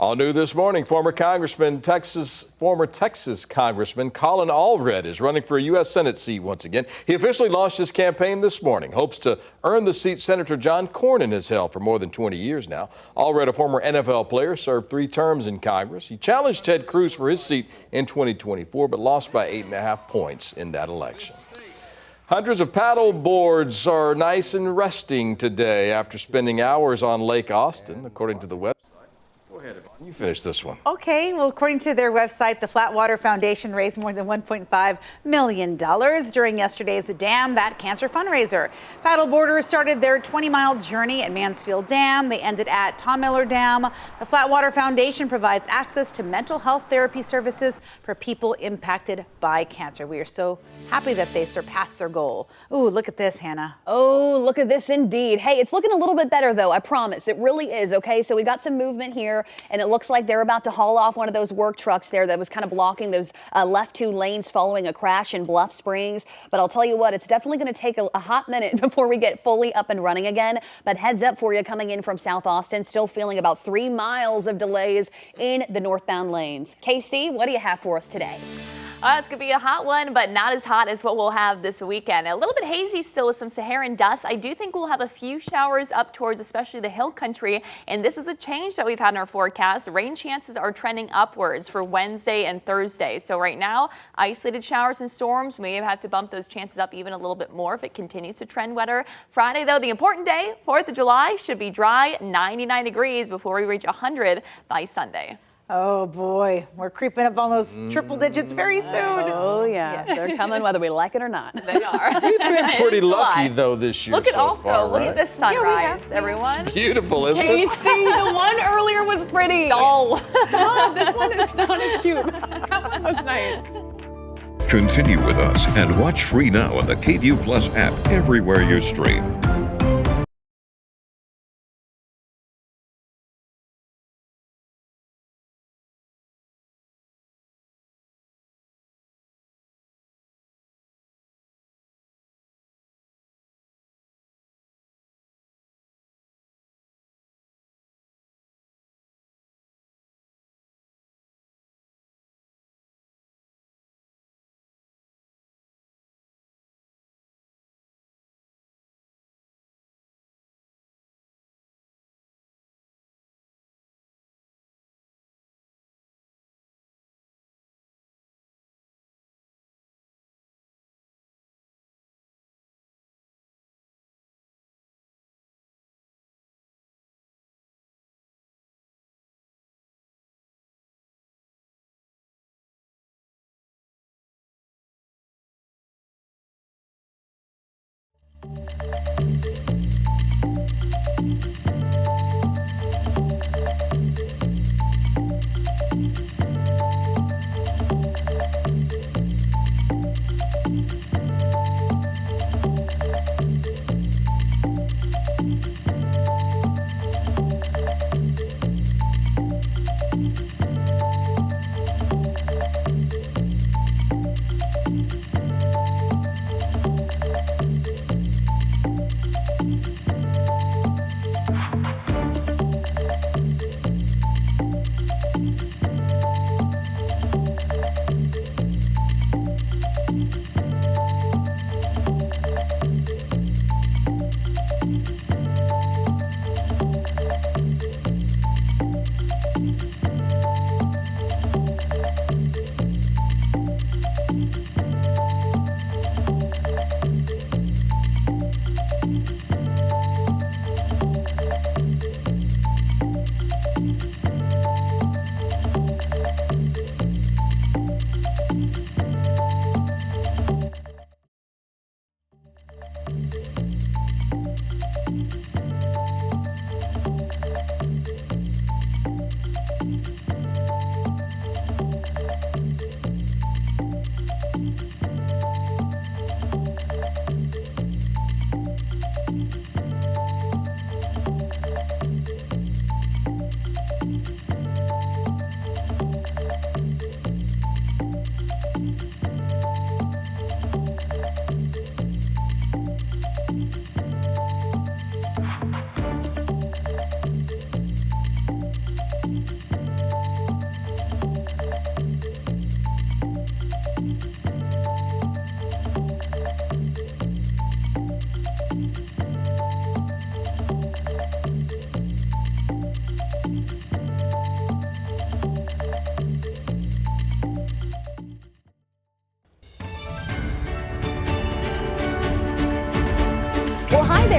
All new this morning, former Texas Congressman Colin Allred is running for a U.S. Senate seat once again. He officially launched his campaign this morning, hopes to earn the seat Senator John Cornyn has held for more than 20 years now. Allred, a former NFL player, served 3 terms in Congress. He challenged Ted Cruz for his seat in 2024, but lost by 8.5 points in that election. Hundreds of paddle boards are nice and resting today after spending hours on Lake Austin, according to the website. Go ahead, Yvonne. You finish this one. Okay, well, according to their website, the Flatwater Foundation raised more than $1.5 million during yesterday's Dam That Cancer fundraiser. Paddleboarders started their 20-mile journey at Mansfield Dam. They ended at Tom Miller Dam. The Flatwater Foundation provides access to mental health therapy services for people impacted by cancer. We are so happy that they surpassed their goal. Ooh, look at this, Hannah. Oh, look at this indeed. Hey, it's looking a little bit better, though. I promise. It really is. Okay, so we got some movement here, and it looks like they're about to haul off one of those work trucks there that was kind of blocking those left 2 lanes following a crash in Bluff Springs. But I'll tell you what, it's definitely going to take a hot minute before we get fully up and running again. But heads up for you coming in from South Austin, still feeling about 3 miles of delays in the northbound lanes. Casey, what do you have for us today? It's going to be a hot one, but not as hot as what we'll have this weekend. A little bit hazy still with some Saharan dust. I do think we'll have a few showers up towards especially the hill country, and this is a change that we've had in our forecast. Rain chances are trending upwards for Wednesday and Thursday. So right now, isolated showers and storms. We may have had to bump those chances up even a little bit more if it continues to trend wetter. Friday, though, the important day, 4th of July, should be dry, 99 degrees before we reach 100 by Sunday. Oh boy, we're creeping up on those triple digits very soon. Oh yeah, they're coming whether we like it or not. They are. We've been pretty lucky though this year. Look at so far, look right? at this sunrise, everyone. It's beautiful, isn't it? Casey, the one earlier was pretty. Oh, Oh, this one is not as cute. That one was nice. Continue with us and watch free now on the KVUE Plus app everywhere you stream.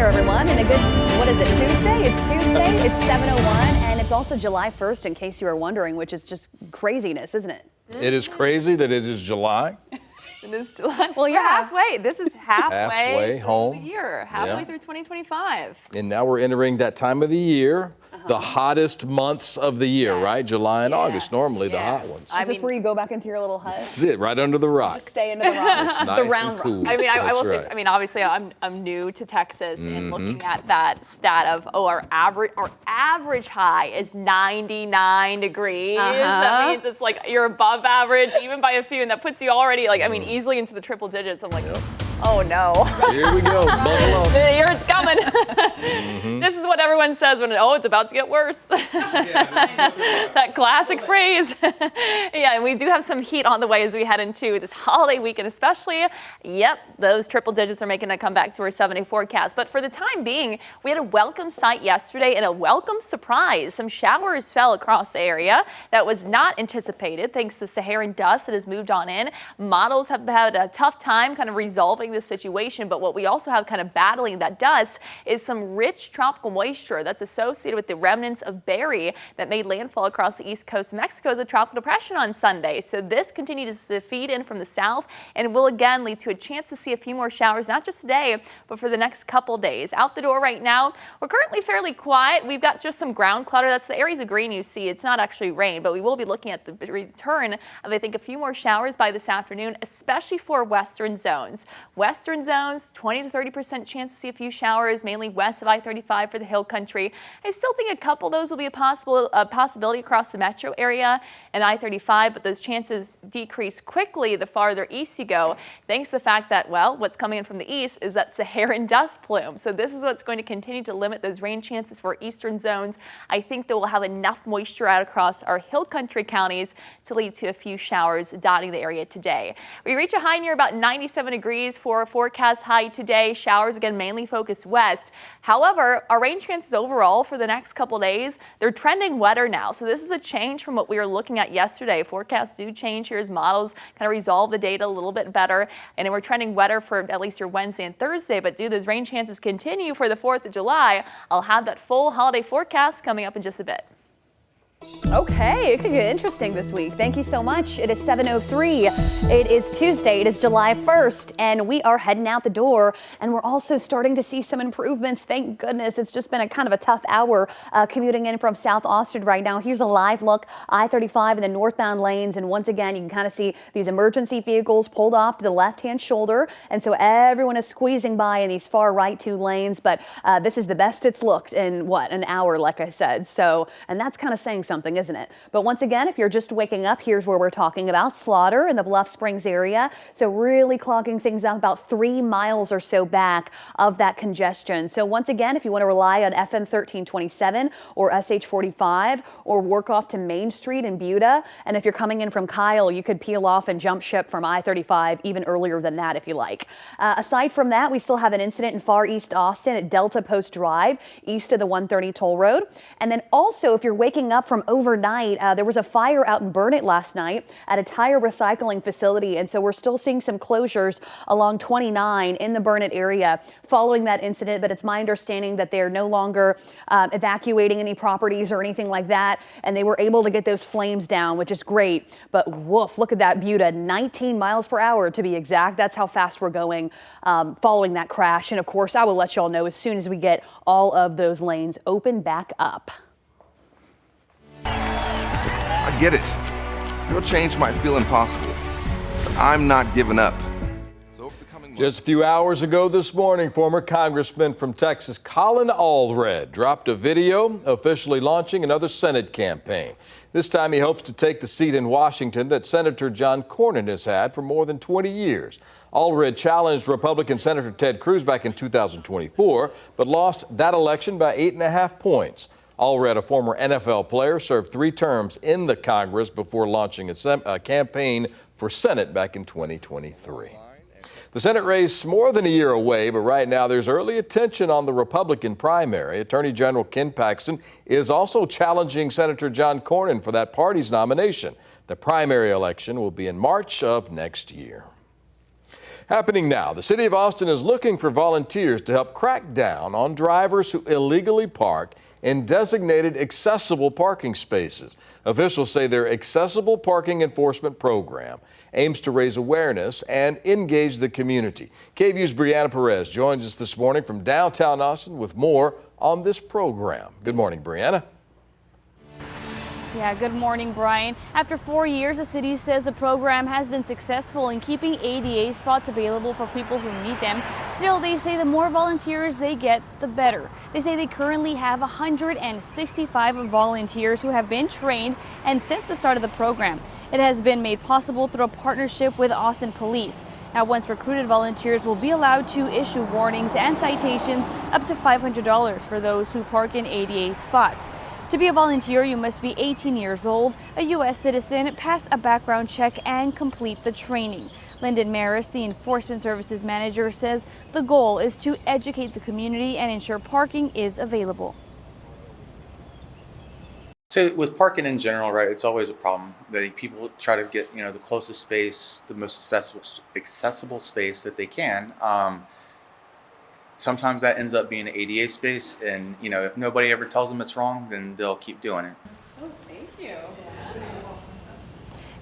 there, everyone, and a good, what is it, Tuesday? It's Tuesday, it's 7:01, and it's also July 1st, in case you are wondering, which is just craziness, isn't it? It is crazy that it is July. It is July. Well, yeah. We're halfway. This is Halfway home. through the year, halfway Yeah. through 2025. And now we're entering that time of the year, the hottest months of the year, right? July and August, normally the hot ones. Is this where you go back into your little hut? Sit right under the rock. Just stay into the rock. It's nice the round and cool. rock. I mean, I will That's say, right. I mean, obviously, I'm new to Texas, and looking at that stat of, our average high is 99 degrees. That means it's like you're above average, even by a few, and that puts you already, like, I mean, easily into the triple digits. I'm like, oh no. Here we go. Buckle up. Here it's coming. This is what everyone says when, it's about to get worse. That classic phrase. Yeah, and we do have some heat on the way as we head into this holiday weekend, especially. Yep, those triple digits are making a comeback to our 7-day forecast. But for the time being, we had a welcome sight yesterday and a welcome surprise. Some showers fell across the area that was not anticipated thanks to Saharan dust that has moved on in. Models have had a tough time kind of resolving this situation, but what we also have kind of battling that dust is some rich tropical moisture that's associated with the remnants of Barry that made landfall across the east coast of Mexico as a tropical depression on Sunday. So this continues to feed in from the south and will again lead to a chance to see a few more showers, not just today, but for the next couple days. Out the door right now, we're currently fairly quiet. We've got just some ground clutter. That's the areas of green you see. It's not actually rain, but we will be looking at the return of, I think, a few more showers by this afternoon, especially for western zones. Western zones, 20 to 30% chance to see a few showers, mainly west of I-35 for the hill country. I still think a couple of those will be a possibility across the metro area and I-35, but those chances decrease quickly the farther east you go, thanks to the fact that, well, what's coming in from the east is that Saharan dust plume. So this is what's going to continue to limit those rain chances for eastern zones. I think that we'll have enough moisture out across our hill country counties to lead to a few showers dotting the area today. We reach a high near about 97 degrees for a forecast high today. Showers again mainly focused west. However, our rain chances overall for the next couple days, they're trending wetter now. So this is a change from what we were looking at yesterday. Forecasts do change here as models kind of resolve the data a little bit better. And then we're trending wetter for at least your Wednesday and Thursday. But do those rain chances continue for the 4th of July? I'll have that full holiday forecast coming up in just a bit. Okay, it could get interesting this week. Thank you so much. It is 7:03. It is Tuesday. It is July 1st, and we are heading out the door. And we're also starting to see some improvements. Thank goodness. It's just been a kind of a tough hour commuting in from South Austin right now. Here's a live look. I-35 in the northbound lanes, and once again, you can kind of see these emergency vehicles pulled off to the left-hand shoulder, and so everyone is squeezing by in these far right two lanes. But this is the best it's looked in an hour, like I said. So, and that's kind of saying something, isn't it? But once again, if you're just waking up, here's where we're talking about Slaughter in the Bluff Springs area. So really clogging things up about 3 miles or so back of that congestion. So once again, if you want to rely on FM 1327 or SH 45 or work off to Main Street in Buda, and if you're coming in from Kyle, you could peel off and jump ship from I-35 even earlier than that if you like. Aside from that, we still have an incident in far east Austin at Delta Post Drive, east of the 130 toll road. And then also, if you're waking up from overnight, there was a fire out in Burnett last night at a tire recycling facility, and so we're still seeing some closures along 29 in the Burnett area following that incident, but it's my understanding that they're no longer evacuating any properties or anything like that, and they were able to get those flames down, which is great. But woof, look at that Buda, 19 miles per hour to be exact. That's how fast we're going following that crash. And of course, I will let y'all know as soon as we get all of those lanes open back up. I get it. Real change might feel impossible, but I'm not giving up. So over the coming months, Just a few hours ago this morning, former Congressman from Texas, Colin Allred, dropped a video officially launching another Senate campaign. This time he hopes to take the seat in Washington that Senator John Cornyn has had for more than 20 years. Allred challenged Republican Senator Ted Cruz back in 2024, but lost that election by 8.5 points. Allred, a former NFL player, served 3 terms in the Congress before launching a campaign for Senate back in 2023. The Senate race more than a year away, but right now there's early attention on the Republican primary. Attorney General Ken Paxton is also challenging Senator John Cornyn for that party's nomination. The primary election will be in March of next year. Happening now, the city of Austin is looking for volunteers to help crack down on drivers who illegally park in designated accessible parking spaces. Officials say their accessible parking enforcement program aims to raise awareness and engage the community. KVUE's Brianna Perez joins us this morning from downtown Austin with more on this program. Good morning, Brianna. Yeah, good morning, Brian. After 4 years, the city says the program has been successful in keeping ADA spots available for people who need them. Still, they say the more volunteers they get, the better. They say they currently have 165 volunteers who have been trained, and since the start of the program, it has been made possible through a partnership with Austin Police. Now, once recruited, volunteers will be allowed to issue warnings and citations up to $500 for those who park in ADA spots. To be a volunteer, you must be 18 years old, a U.S. citizen, pass a background check, and complete the training. Lyndon Maris, the Enforcement Services Manager, says the goal is to educate the community and ensure parking is available. So with parking in general, right, it's always a problem. People try to get, the closest space, the most accessible space that they can. Sometimes that ends up being an ADA space, and if nobody ever tells them it's wrong, then they'll keep doing it. Oh, thank you.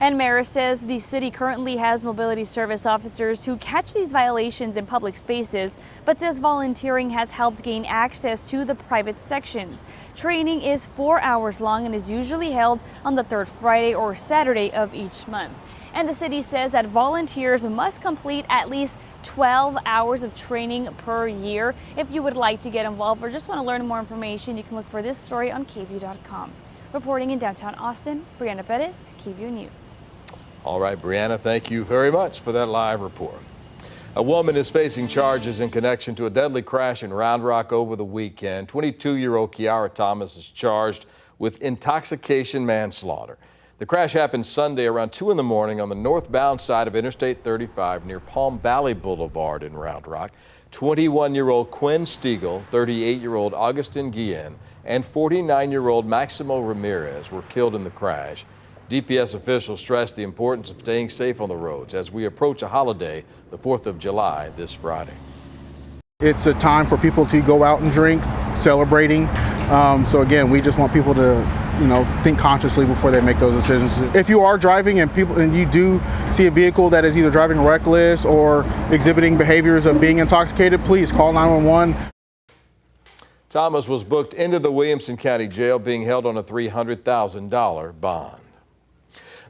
And Maris says the city currently has mobility service officers who catch these violations in public spaces, but says volunteering has helped gain access to the private sections. Training is 4 hours long and is usually held on the third Friday or Saturday of each month. And the city says that volunteers must complete at least 12 hours of training per year. If you would like to get involved or just want to learn more information, you can look for this story on KVUE.com. Reporting in downtown Austin, Brianna Perez, KVUE News. All right, Brianna, thank you very much for that live report. A woman is facing charges in connection to a deadly crash in Round Rock over the weekend. 22-year-old Kiara Thomas is charged with intoxication manslaughter. The crash happened Sunday around 2 in the morning on the northbound side of Interstate 35 near Palm Valley Boulevard in Round Rock. 21-year-old Quinn Stiegel, 38-year-old Augustin Guillen, and 49-year-old Maximo Ramirez were killed in the crash. DPS officials stressed the importance of staying safe on the roads as we approach a holiday, the 4th of July, this Friday. It's a time for people to go out and drink, celebrating. So again, we just want people to think consciously before they make those decisions. If you are driving and you do see a vehicle that is either driving reckless or exhibiting behaviors of being intoxicated, please call 911. Thomas was booked into the Williamson County Jail, being held on a $300,000 bond.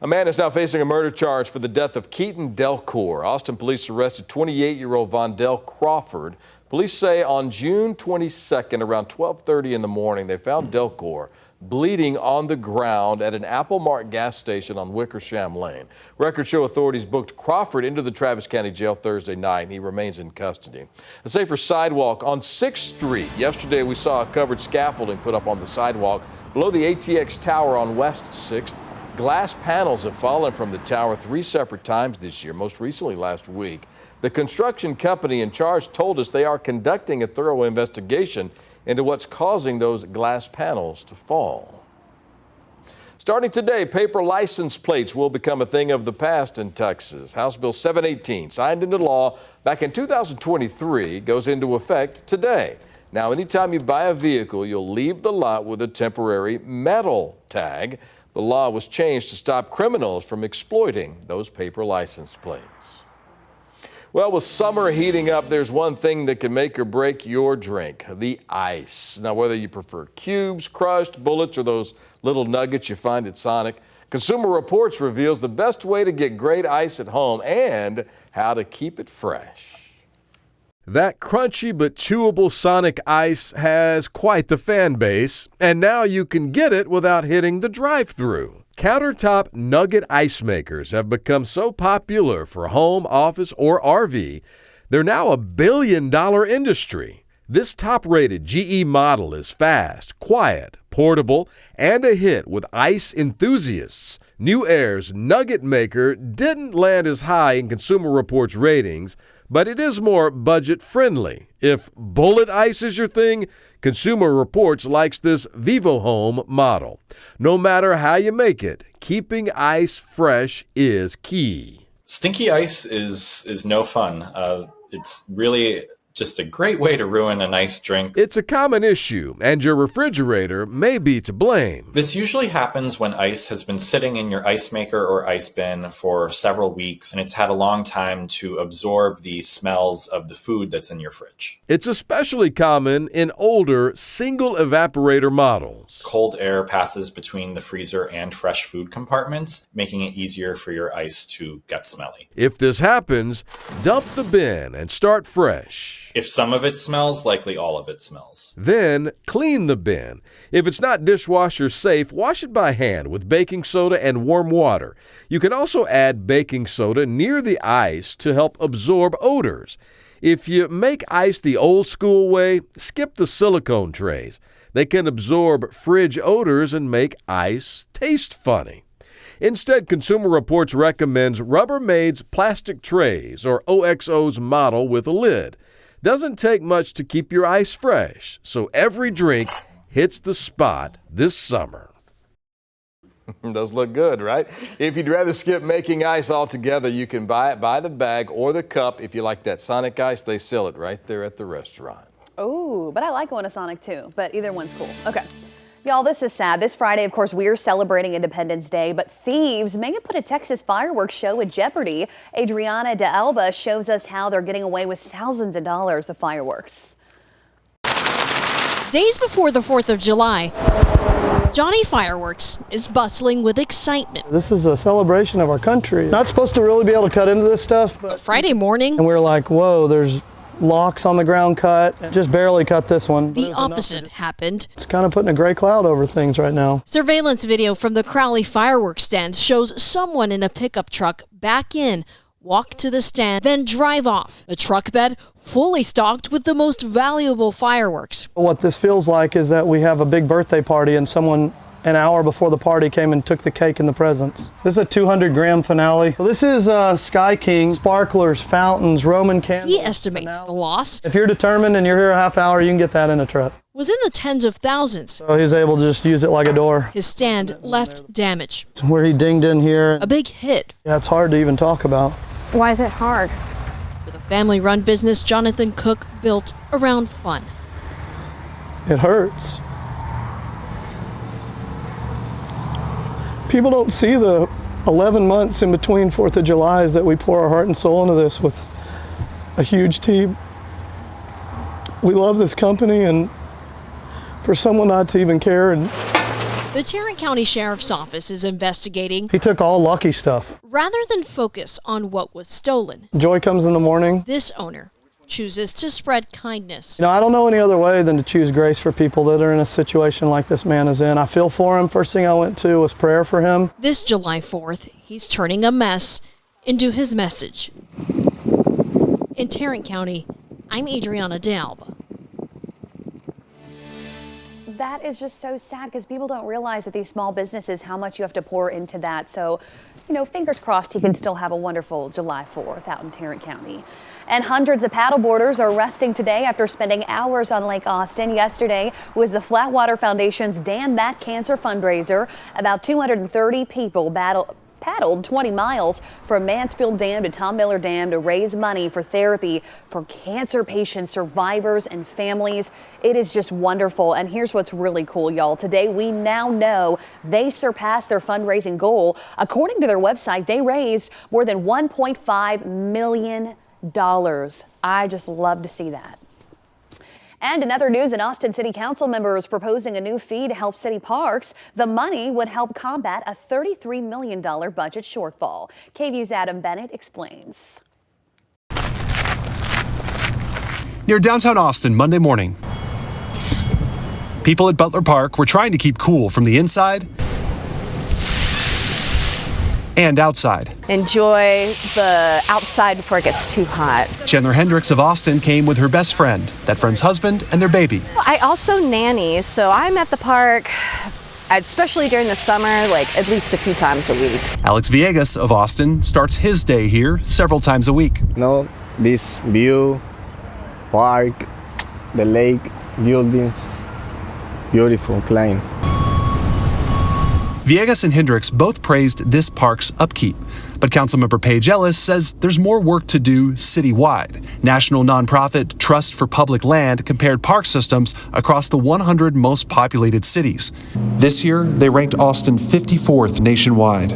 A man is now facing a murder charge for the death of Keaton Delcourt. Austin police arrested 28-year-old Vondell Crawford. Police say on June 22nd, around 12:30 in the morning, they found Delcourt bleeding on the ground at an Apple Mart gas station on Wickersham Lane. Records show authorities booked Crawford into the Travis County Jail Thursday night, and he remains in custody. A safer sidewalk on 6th Street. Yesterday, we saw a covered scaffolding put up on the sidewalk below the ATX Tower on West 6th. Glass panels have fallen from the tower 3 separate times this year, most recently last week. The construction company in charge told us they are conducting a thorough investigation into what's causing those glass panels to fall. Starting today, paper license plates will become a thing of the past in Texas. House Bill 718, signed into law back in 2023, goes into effect today. Now, anytime you buy a vehicle, you'll leave the lot with a temporary metal tag. The law was changed to stop criminals from exploiting those paper license plates. Well, with summer heating up, there's one thing that can make or break your drink, the ice. Now, whether you prefer cubes, crushed, bullets, or those little nuggets you find at Sonic, Consumer Reports reveals the best way to get great ice at home and how to keep it fresh. That crunchy but chewable Sonic ice has quite the fan base, and now you can get it without hitting the drive-thru. Countertop nugget ice makers have become so popular for home, office, or RV, they're now a billion-dollar industry. This top-rated GE model is fast, quiet, portable, and a hit with ice enthusiasts. New Air's Nugget Maker didn't land as high in Consumer Reports ratings, but it is more budget-friendly. If bullet ice is your thing, Consumer Reports likes this Vivo Home model. No matter how you make it, keeping ice fresh is key. Stinky ice is no fun. It's really just a great way to ruin a nice drink. It's a common issue, and your refrigerator may be to blame. This usually happens when ice has been sitting in your ice maker or ice bin for several weeks, and it's had a long time to absorb the smells of the food that's in your fridge. It's especially common in older single evaporator models. Cold air passes between the freezer and fresh food compartments, making it easier for your ice to get smelly. If this happens, dump the bin and start fresh. If some of it smells, likely all of it smells. Then clean the bin. If it's not dishwasher safe, wash it by hand with baking soda and warm water. You can also add baking soda near the ice to help absorb odors. If you make ice the old school way, skip the silicone trays. They can absorb fridge odors and make ice taste funny. Instead, Consumer Reports recommends Rubbermaid's plastic trays or OXO's model with a lid. Doesn't take much to keep your ice fresh, so every drink hits the spot this summer. Those look good, right? If you'd rather skip making ice altogether, you can buy it by the bag or the cup. If you like that Sonic ice, they sell it right there at the restaurant. Oh, but I like going to Sonic too, but either one's cool. Okay. Y'all, this is sad. This Friday, of course, we're celebrating Independence Day, but thieves may have put a Texas fireworks show at jeopardy. Adriana de Alba shows us how they're getting away with thousands of dollars of fireworks. Days before the 4th of July, Johnny Fireworks is bustling with excitement. This is a celebration of our country. Not supposed to really be able to cut into this stuff, but Friday morning, and we're like, whoa, there's locks on the ground cut. Just barely cut this one. The opposite happened. It's kind of putting a gray cloud over things right now. Surveillance video from the Crowley fireworks stand shows someone in a pickup truck back in, walk to the stand, then drive off. A truck bed fully stocked with the most valuable fireworks. What this feels like is that we have a big birthday party and someone an hour before the party came and took the cake and the presents. This is a 200-gram finale. So this is Sky King, sparklers, fountains, Roman candles. He estimates the loss. If you're determined and you're here a half hour, you can get that in a truck. Was in the tens of thousands. So he's able to just use it like a door. His stand left damage. Where he dinged in here. A big hit. Yeah, it's hard to even talk about. Why is it hard? For the family-run business Jonathan Cook built around fun. It hurts. People don't see the 11 months in between 4th of July's that we pour our heart and soul into this with a huge team. We love this company, and for someone not to even care. The Tarrant County Sheriff's Office is investigating. He took all lucky stuff. Rather than focus on what was stolen, Joy comes in the morning. This owner chooses to spread kindness. You know, I don't know any other way than to choose grace for people that are in a situation like this man is in. I feel for him. First thing I went to was prayer for him. This July 4th, he's turning a mess into his message. In Tarrant County, I'm Adriana de Alba. That is just so sad because people don't realize that these small businesses, how much you have to pour into that. So, you know, fingers crossed he can still have a wonderful July 4th out in Tarrant County. And hundreds of paddleboarders are resting today after spending hours on Lake Austin. Yesterday was the Flatwater Foundation's Damn That Cancer fundraiser. About 230 people paddled 20 miles from Mansfield Dam to Tom Miller Dam to raise money for therapy for cancer patients, survivors, and families. It is just wonderful. And here's what's really cool, y'all. Today, we now know they surpassed their fundraising goal. According to their website, they raised more than $1.5 million. I just love to see that. And in other news, an Austin City Council member is proposing a new fee to help city parks. The money would help combat a $33 million budget shortfall. KVUE's Adam Bennett explains. Near downtown Austin Monday morning, people at Butler Park were trying to keep cool from the inside and outside. Enjoy the outside before it gets too hot. Chandler Hendricks of Austin came with her best friend, that friend's husband, and their baby. I also nanny, so I'm at the park, especially during the summer, like at least a few times a week. Alex Villegas of Austin starts his day here several times a week. You know, this view, park, the lake, buildings, beautiful, clean. Villegas and Hendricks both praised this park's upkeep, but Councilmember Paige Ellis says there's more work to do citywide. National nonprofit Trust for Public Land compared park systems across the 100 most populated cities. This year, they ranked Austin 54th nationwide,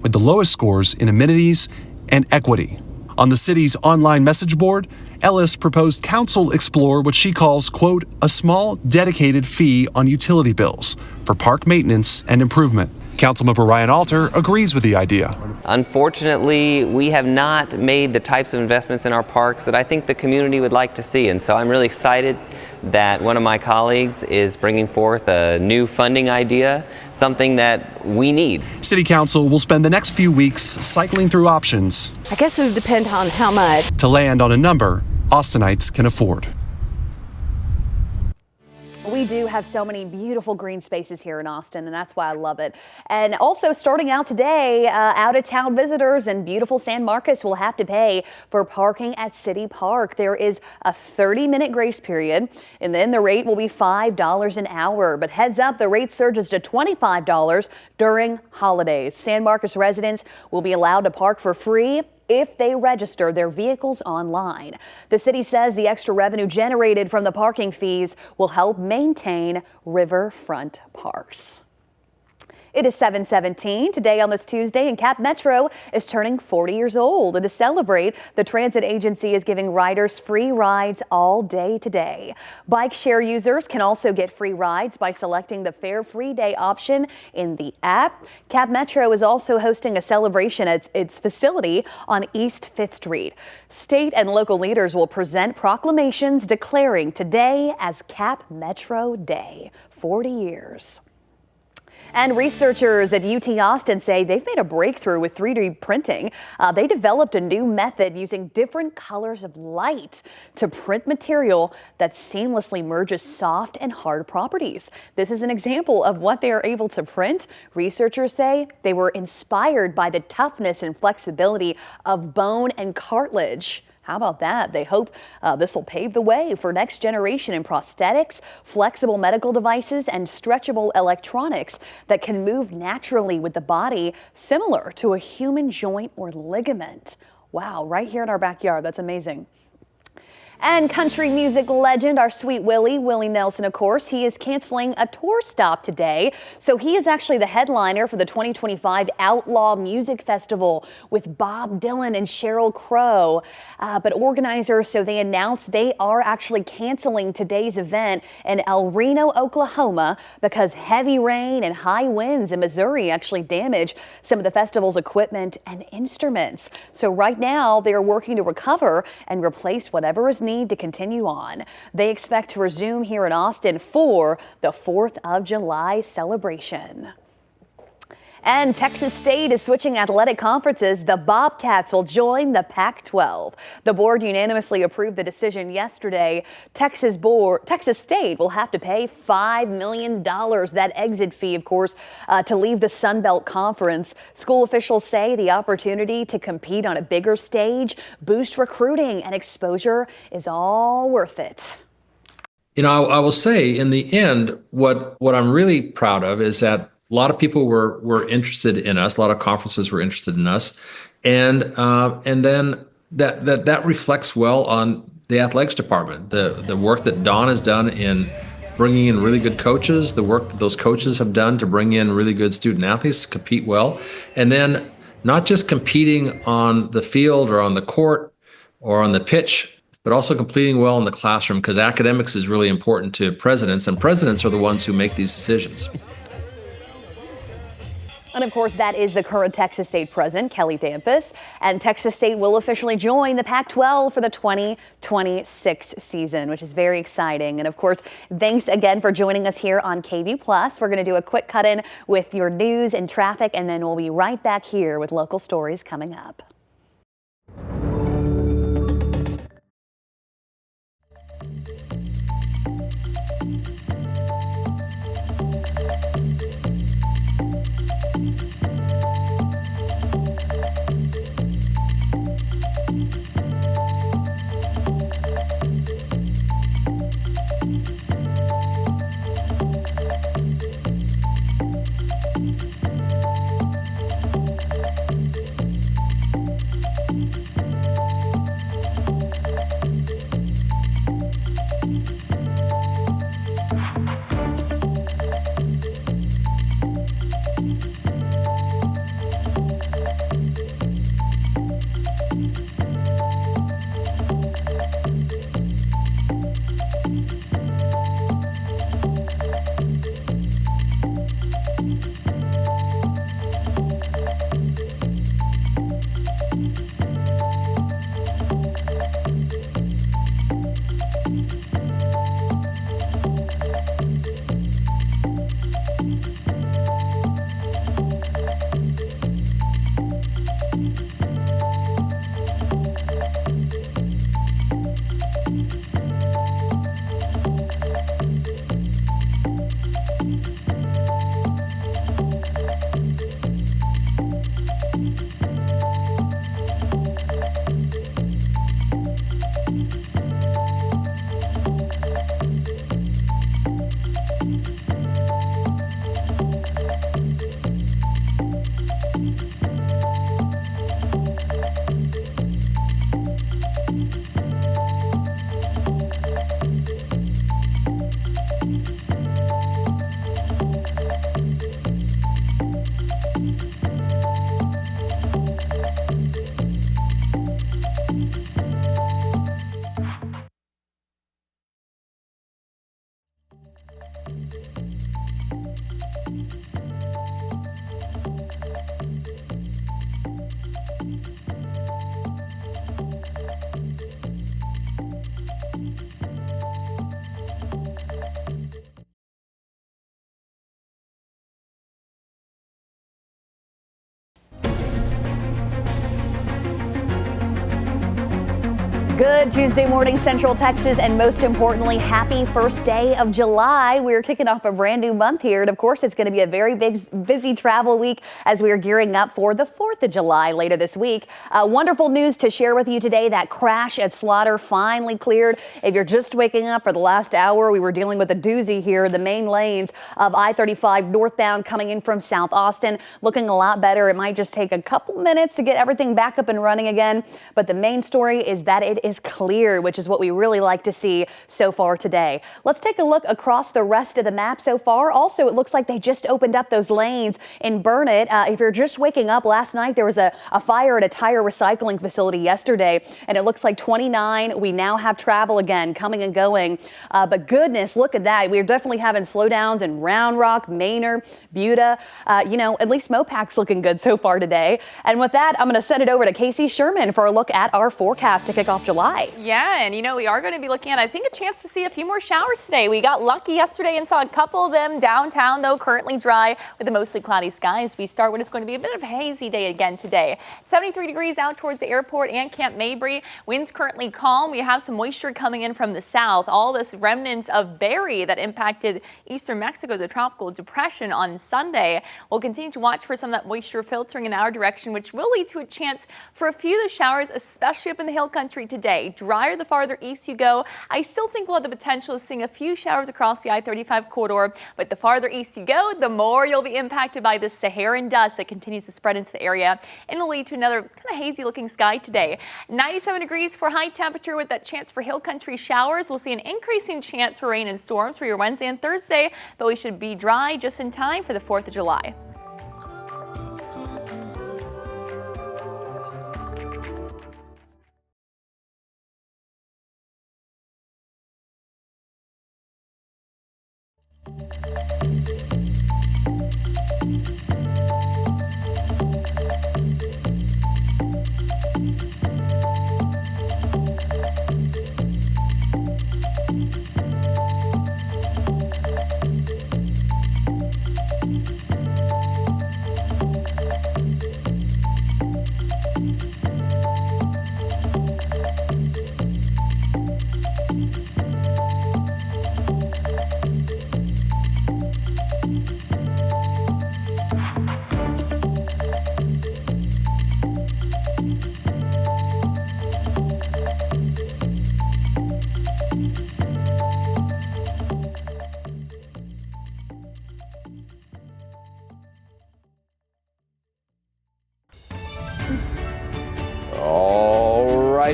with the lowest scores in amenities and equity. On the city's online message board, Ellis proposed council explore what she calls, quote, a small dedicated fee on utility bills for park maintenance and improvement. Councilmember Ryan Alter agrees with the idea. Unfortunately, we have not made the types of investments in our parks that I think the community would like to see, and so I'm really excited that one of my colleagues is bringing forth a new funding idea, something that we need. City Council will spend the next few weeks cycling through options. I guess it would depend on how much. To land on a number Austinites can afford. We do have so many beautiful green spaces here in Austin, and that's why I love it. And also starting out today, out-of-town visitors in beautiful San Marcos will have to pay for parking at City Park. There is a 30-minute grace period, and then the rate will be $5 an hour. But heads up, the rate surges to $25 during holidays. San Marcos residents will be allowed to park for free if they register their vehicles online. The city says the extra revenue generated from the parking fees will help maintain riverfront parks. It is 7:17 today on this Tuesday, and Cap Metro is turning 40 years old. And to celebrate, the transit agency is giving riders free rides all day today. Bike share users can also get free rides by selecting the Fare Free Day option in the app. Cap Metro is also hosting a celebration at its facility on East 5th Street. State and local leaders will present proclamations declaring today as Cap Metro Day. 40 years. And researchers at UT Austin say they've made a breakthrough with 3D printing. They developed a new method using different colors of light to print material that seamlessly merges soft and hard properties. This is an example of what they are able to print. Researchers say they were inspired by the toughness and flexibility of bone and cartilage. How about that? They hope this will pave the way for next generation in prosthetics, flexible medical devices, and stretchable electronics that can move naturally with the body, similar to a human joint or ligament. Wow, right here in our backyard. That's amazing. And country music legend, our sweet Willie Nelson, of course, he is canceling a tour stop today. So he is actually the headliner for the 2025 Outlaw Music Festival with Bob Dylan and Sheryl Crow. But organizers, so they announced they are actually canceling today's event in El Reno, Oklahoma, because heavy rain and high winds in Missouri actually damaged some of the festival's equipment and instruments. So right now they are working to recover and replace whatever is needed to continue on. They expect to resume here in Austin for the 4th of July celebration. And Texas State is switching athletic conferences. The Bobcats will join the Pac-12. The board unanimously approved the decision yesterday. Texas State will have to pay $5 million, that exit fee, of course, to leave the Sun Belt Conference. School officials say the opportunity to compete on a bigger stage, boost recruiting, and exposure is all worth it. You know, I will say in the end, what I'm really proud of is that a lot of people were interested in us. A lot of conferences were interested in us, and then that reflects well on the athletics department. The work that Don has done in bringing in really good coaches, the work that those coaches have done to bring in really good student athletes to compete well, and then not just competing on the field or on the court or on the pitch, but also competing well in the classroom, because academics is really important to presidents, and presidents are the ones who make these decisions. And of course, that is the current Texas State president, Kelly Damphus. And Texas State will officially join the Pac-12 for the 2026 season, which is very exciting. And of course, thanks again for joining us here on KVUE Plus. We're going to do a quick cut-in with your news and traffic, and then we'll be right back here with local stories coming up. Good Tuesday morning, Central Texas, and most importantly, happy first day of July. We're kicking off a brand new month here, and of course, it's going to be a very big, busy travel week as we are gearing up for the 4th of July later this week. Wonderful news to share with you today. That crash at Slaughter finally cleared. If you're just waking up for the last hour, we were dealing with a doozy here. The main lanes of I-35 northbound coming in from South Austin looking a lot better. It might just take a couple minutes to get everything back up and running again, but the main story is that it is clear, which is what we really like to see so far today. Let's take a look across the rest of the map so far. Also, it looks like they just opened up those lanes in Burnett. If you're just waking up, last night there was a fire at a tire recycling facility yesterday, and it looks like 29. We now have travel again coming and going. But goodness, look at that. We're definitely having slowdowns in Round Rock, Manor, Buda. At least Mopac's looking good so far today. And with that, I'm going to send it over to Casey Sherman for a look at our forecast to kick off July. Yeah, and we are going to be looking at, I think, a chance to see a few more showers today. We got lucky yesterday and saw a couple of them downtown, though currently dry with the mostly cloudy skies. We start what is going to be a bit of a hazy day again today. 73 degrees out towards the airport and Camp Mabry. Winds currently calm. We have some moisture coming in from the south. All this remnants of Barry that impacted eastern Mexico as a tropical depression on Sunday. We'll continue to watch for some of that moisture filtering in our direction, which will lead to a chance for a few of the showers, especially up in the hill country today. Drier the farther east you go. I still think we'll have the potential of seeing a few showers across the I-35 corridor, but the farther east you go, the more you'll be impacted by this Saharan dust that continues to spread into the area, and will lead to another kind of hazy looking sky today. 97 degrees for high temperature with that chance for hill country showers. We'll see an increasing chance for rain and storms for your Wednesday and Thursday, but we should be dry just in time for the 4th of July.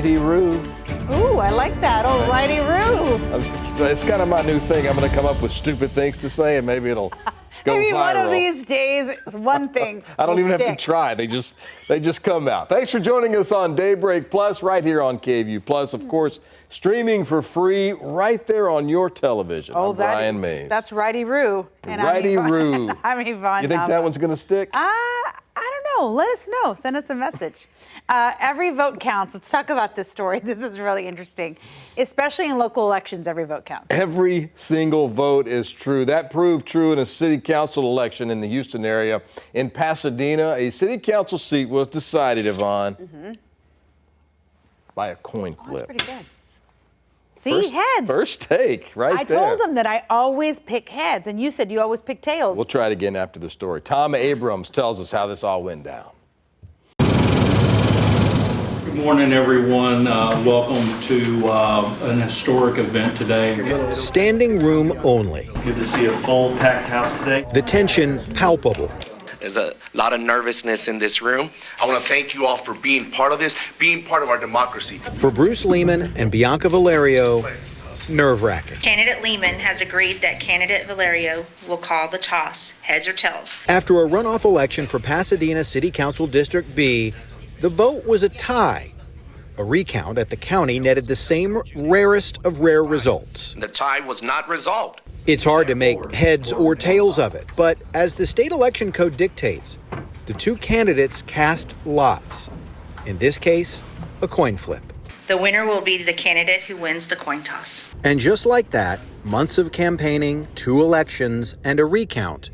Alrighty-roo. Ooh, I like that. Alrighty-roo. It's kind of my new thing. I'm going to come up with stupid things to say, and maybe it'll go maybe viral. One of these days, one thing. I don't even have to try. They just come out. Thanks for joining us on Daybreak Plus right here on KVUE Plus. Of course, streaming for free right there on your television. I'm Brian Mays. That's Righty-Roo. Righty-Roo. I'm Yvonne. You think that one's going to stick? I don't know. Let us know. Send us a message. Every vote counts. Let's talk about this story. This is really interesting, especially in local elections. Every vote counts. Every single vote is true. That proved true in a city council election in the Houston area. In Pasadena, a city council seat was decided, Yvonne, by a coin flip. That's pretty good. See, heads. First take, right there. I told them that I always pick heads, and you said you always pick tails. We'll try it again after the story. Tom Abrams tells us how this all went down. Good morning, everyone. Welcome to an historic event today. Standing room only. Good to see a full packed house today. The tension palpable. There's a lot of nervousness in this room. I want to thank you all for being part of this, being part of our democracy. For Bruce Lehman and Bianca Valerio, nerve-wracking. Candidate Lehman has agreed that candidate Valerio will call the toss, heads or tails. After a runoff election for Pasadena City Council District B, the vote was a tie. A recount at the county netted the same rarest of rare results. The tie was not resolved. It's hard to make heads or tails of it, but as the state election code dictates, the two candidates cast lots. In this case, a coin flip. The winner will be the candidate who wins the coin toss. And just like that, months of campaigning, 2 elections, and a recount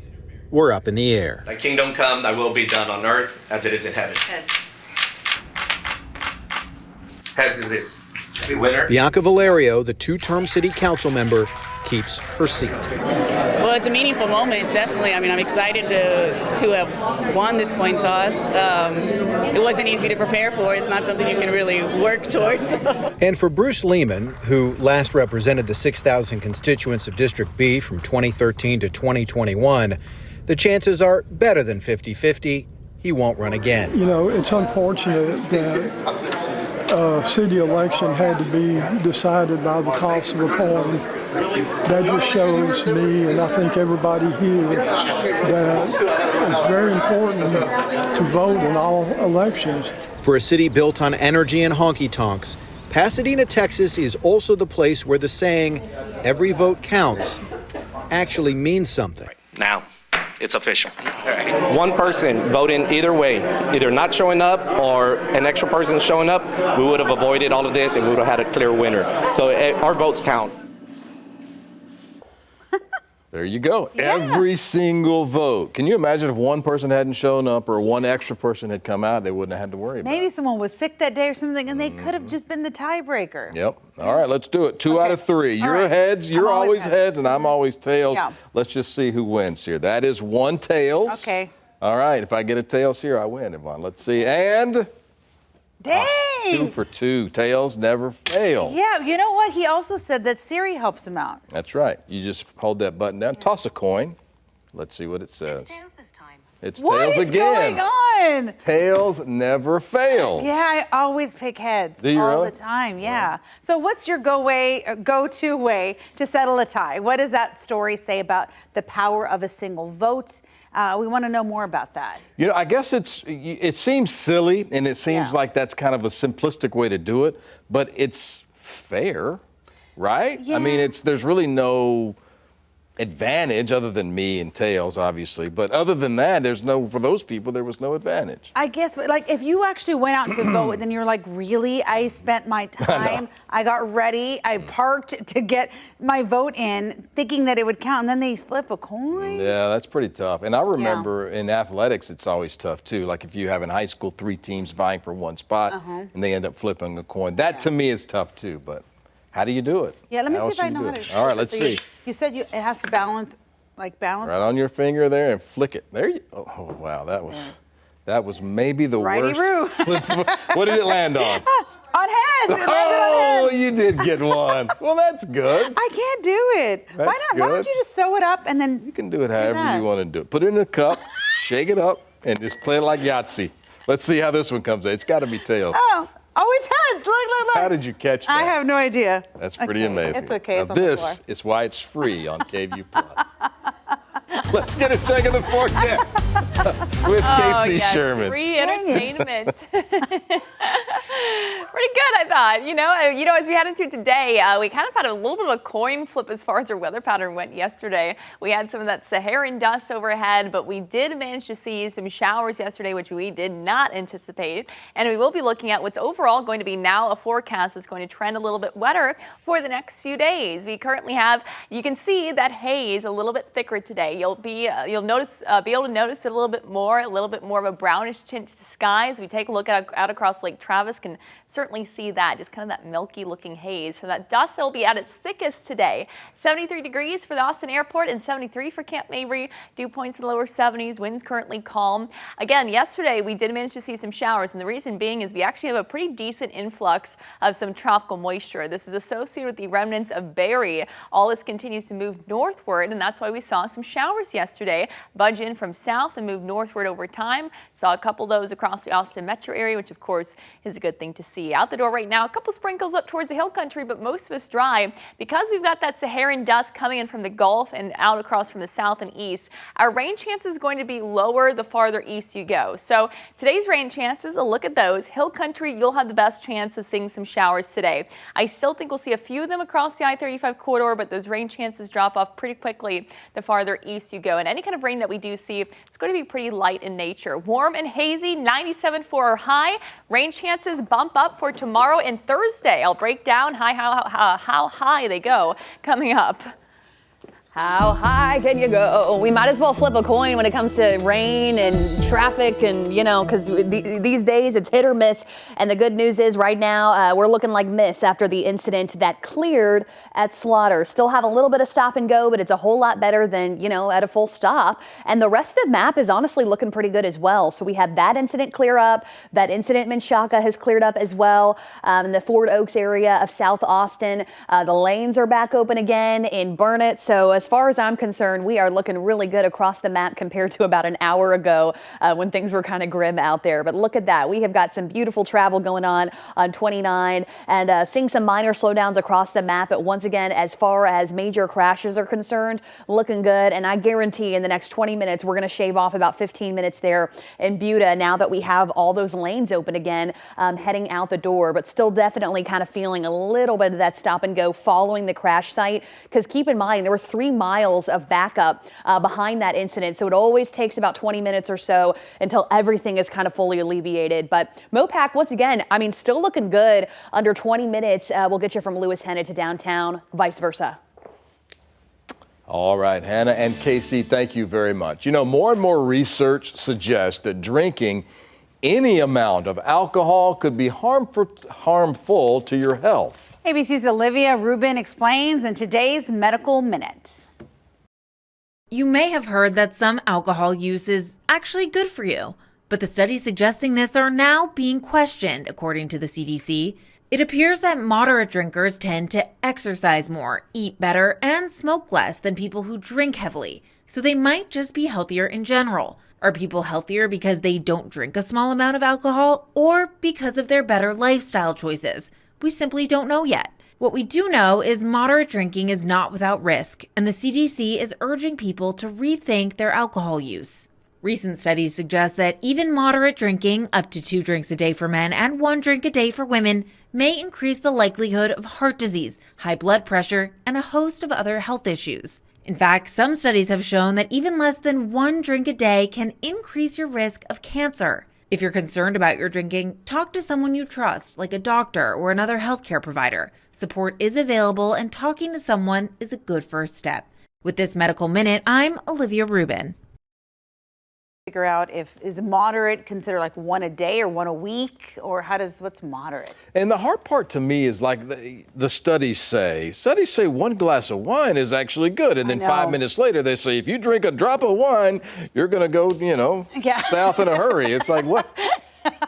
were up in the air. Thy kingdom come, thy will be done on earth as it is in heaven. Heads. Heads it is. Bianca Valerio, the two-term city council member, keeps her seat. Well, it's a meaningful moment, definitely. I mean, I'm excited to have won this coin toss. It wasn't easy to prepare for. It's not something you can really work towards. And for Bruce Lehman, who last represented the 6,000 constituents of District B from 2013 to 2021, the chances are better than 50-50. He won't run again. You know, it's unfortunate that city election had to be decided by the toss of a coin. That just shows me, and I think everybody here, that it's very important to vote in all elections. For a city built on energy and honky-tonks, Pasadena, Texas is also the place where the saying, "every vote counts," actually means something. Now, it's official. One person voting either way, either not showing up or an extra person showing up, we would have avoided all of this and we would have had a clear winner. So our votes count. There you go. Yeah. Every single vote. Can you imagine if one person hadn't shown up or one extra person had come out, they wouldn't have had to worry about it. Maybe someone was sick that day or something, and they could have just been the tiebreaker. Yep. All right, let's do it. Two out of three. You're right. heads. You're I'm always always heads, and I'm always tails. Yeah. Let's just see who wins here. That is one tails. Okay. All right. If I get a tails here, I win, Yvonne. Let's see. And Dang! 2 for 2. Tails never fail. Yeah, you know what? He also said that Siri helps him out. That's right. You just hold that button down, toss a coin. Let's see what it says. It's tails this time. It's tails again. What is going on? Tails never fail. Yeah, I always pick heads. Do you all really? the time, yeah. So what's your go-to way to settle a tie? What does that story say about the power of a single vote? We want to know more about that. You know, I guess it seems silly, and it seems like that's kind of a simplistic way to do it, but it's fair, right? Yeah. I mean, there's really no advantage other than me and tails, obviously, but other than that, for those people, there was no advantage. I guess, but like, if you actually went out to vote, then you're like, really? I spent my time, I got ready, I parked to get my vote in, thinking that it would count, and then they flip a coin? Yeah, that's pretty tough. And I remember in athletics, it's always tough too. Like if you have in high school 3 teams vying for one spot, and they end up flipping a coin. That to me is tough too, but how do you do it? Yeah, let me How see if else I do you know do how it? to. All right, let's So see. You said it has to balance. Right on your finger there and flick it. There you. Oh wow, that was maybe the worst Righty-roo. flip. What did it land on? On heads. It landed on Oh, heads. you did get one. Well, that's good. I can't do it. Why That's not? Why don't good. you just throw it up and then? You can do it however that. you want to do it. Put it in a cup, shake it up, and just play it like Yahtzee. Let's see how this one comes out. It's got to be tails. Oh, it's heads. Look. How did you catch that? I have no idea. That's pretty Okay, amazing. it's okay, Now it's on the this floor. is why it's free on KVUE Plus. Let's get a check of the forecast with Casey yes, Sherman. Free entertainment. Pretty good, I thought. You know, as we head into today, we kind of had a little bit of a coin flip as far as our weather pattern went yesterday. We had some of that Saharan dust overhead, but we did manage to see some showers yesterday, which we did not anticipate. And we will be looking at what's overall going to be now a forecast that's going to trend a little bit wetter for the next few days. We currently have, you can see that haze a little bit thicker today. You'll be able to notice it a little bit more of a brownish tint to the skies. We take a look out across Lake Travis, can certainly see that, just kind of that milky looking haze. For that dust that will be at its thickest today. 73 degrees for the Austin Airport and 73 for Camp Mabry. Dew points in the lower 70s, winds currently calm. Again, yesterday we did manage to see some showers, and the reason being is we actually have a pretty decent influx of some tropical moisture. This is associated with the remnants of Barry. All this continues to move northward, and that's why we saw some showers yesterday. Budge in from south and move northward over time. Saw a couple of those across the Austin metro area, which of course is a good thing to see. Out the door right now, a couple sprinkles up towards the hill country, but most of us dry. Because we've got that Saharan dust coming in from the Gulf and out across from the south and east, our rain chances is going to be lower the farther east you go. So today's rain chances, a look at those. Hill country, you'll have the best chance of seeing some showers today. I still think we'll see a few of them across the I-35 corridor, but those rain chances drop off pretty quickly the farther east you go. And any kind of rain that we do see, it's going to be pretty light in nature. Warm and hazy, 97 for our high. Rain chances bump up for tomorrow and Thursday. I'll break down how high they go coming up. How high can you go? We might as well flip a coin when it comes to rain and traffic and, because these days it's hit or miss. And the good news is right now we're looking like miss after the incident that cleared at Slaughter. Still have a little bit of stop and go, but it's a whole lot better than, at a full stop. And the rest of the map is honestly looking pretty good as well. So we had that incident clear up. That incident in Menchaca has cleared up as well. In the Fort Oaks area of South Austin, the lanes are back open again in Burnett. So as far as I'm concerned, we are looking really good across the map compared to about an hour ago when things were kind of grim out there. But look at that. We have got some beautiful travel going on 29 and seeing some minor slowdowns across the map. But once again, as far as major crashes are concerned, looking good. And I guarantee in the next 20 minutes, we're going to shave off about 15 minutes there in Buda now that we have all those lanes open again heading out the door. But still definitely kind of feeling a little bit of that stop and go following the crash site. Because keep in mind, there were 3 miles of backup behind that incident. So it always takes about 20 minutes or so until everything is kind of fully alleviated. But Mopac, once again, still looking good. Under 20 minutes, we'll get you from Lewis Hennett to downtown, vice versa. All right, Hannah and Casey, thank you very much. More and more research suggests that drinking any amount of alcohol could be harmful to your health. ABC's Olivia Rubin explains in today's Medical Minute. You may have heard that some alcohol use is actually good for you, but the studies suggesting this are now being questioned, according to the CDC. It appears that moderate drinkers tend to exercise more, eat better, and smoke less than people who drink heavily, so they might just be healthier in general. Are people healthier because they don't drink a small amount of alcohol, or because of their better lifestyle choices? We simply don't know yet. What we do know is moderate drinking is not without risk, and the CDC is urging people to rethink their alcohol use. Recent studies suggest that even moderate drinking, up to 2 drinks a day for men and 1 drink a day for women, may increase the likelihood of heart disease, high blood pressure, and a host of other health issues. In fact, some studies have shown that even less than 1 drink a day can increase your risk of cancer. If you're concerned about your drinking, talk to someone you trust, like a doctor or another healthcare provider. Support is available, and talking to someone is a good first step. With this Medical Minute, I'm Olivia Rubin. Figure out is moderate considered like 1 a day or 1 a week, or what's moderate? And the hard part to me is like the studies say 1 glass of wine is actually good. And then 5 minutes later, they say, if you drink a drop of wine, you're going to go, south in a hurry. It's like, what?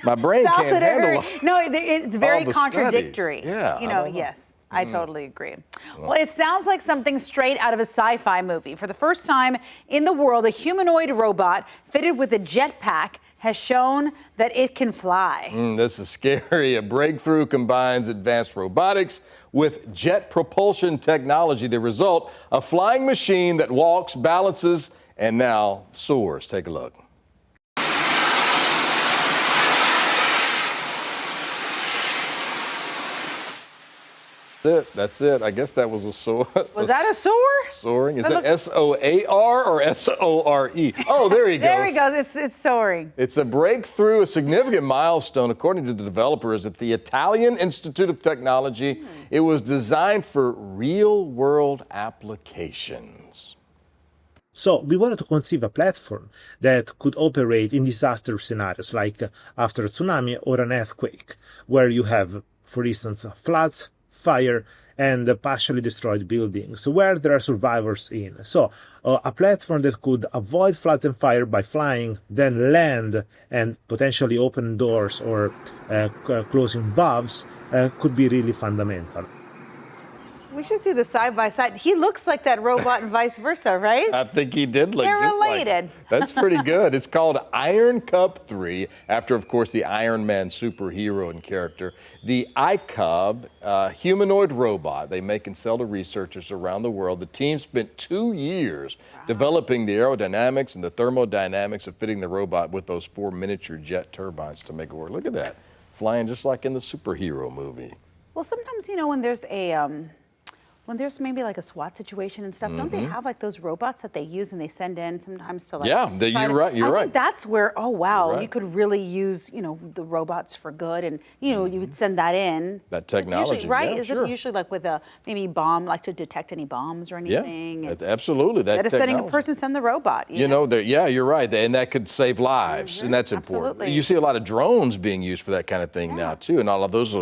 My brain can't handle it. No, it's very contradictory. Studies. Yeah. Yes. I totally agree. Well, it sounds like something straight out of a sci-fi movie. For the first time in the world, a humanoid robot fitted with a jetpack has shown that it can fly. This is scary. A breakthrough combines advanced robotics with jet propulsion technology. The result, a flying machine that walks, balances, and now soars. Take a look. That's it. I guess that was a soar. Was that a soar? Soaring. Is that S-O-A-R or S-O-R-E? Oh, there he goes. There he goes. It's soaring. It's a breakthrough, a significant milestone, according to the developers at the Italian Institute of Technology. It was designed for real-world applications. So we wanted to conceive a platform that could operate in disaster scenarios like after a tsunami or an earthquake, where you have, for instance, floods, fire, and partially destroyed buildings where there are survivors in. So a platform that could avoid floods and fire by flying, then land and potentially open doors or closing valves could be really fundamental. We should see the side by side. He looks like that robot and vice versa, right? I think he did look They're just related. like. That's pretty good. It's called Iron Cub 3, after, of course, the Iron Man superhero and character. The iCub humanoid robot they make and sell to researchers around the world. The team spent 2 years developing the aerodynamics and the thermodynamics of fitting the robot with those 4 miniature jet turbines to make it work. Look at that, flying just like in the superhero movie. Well, sometimes, when there's a when there's maybe like a SWAT situation and stuff, don't they have like those robots that they use and they send in sometimes to like? Yeah, you're right. You're I right. think that's where, oh wow, Right. you could really use, you know, the robots for good, and you know, you would send that in. That technology, Usually, right? yeah, Is sure. it usually like with a maybe bomb, like to detect any bombs or anything? Yeah, And absolutely. That instead of sending a technology. person, send the robot. You know, yeah, you're right, and that could save lives, and that's important. Absolutely. You see a lot of drones being used for that kind of thing now too, and all of those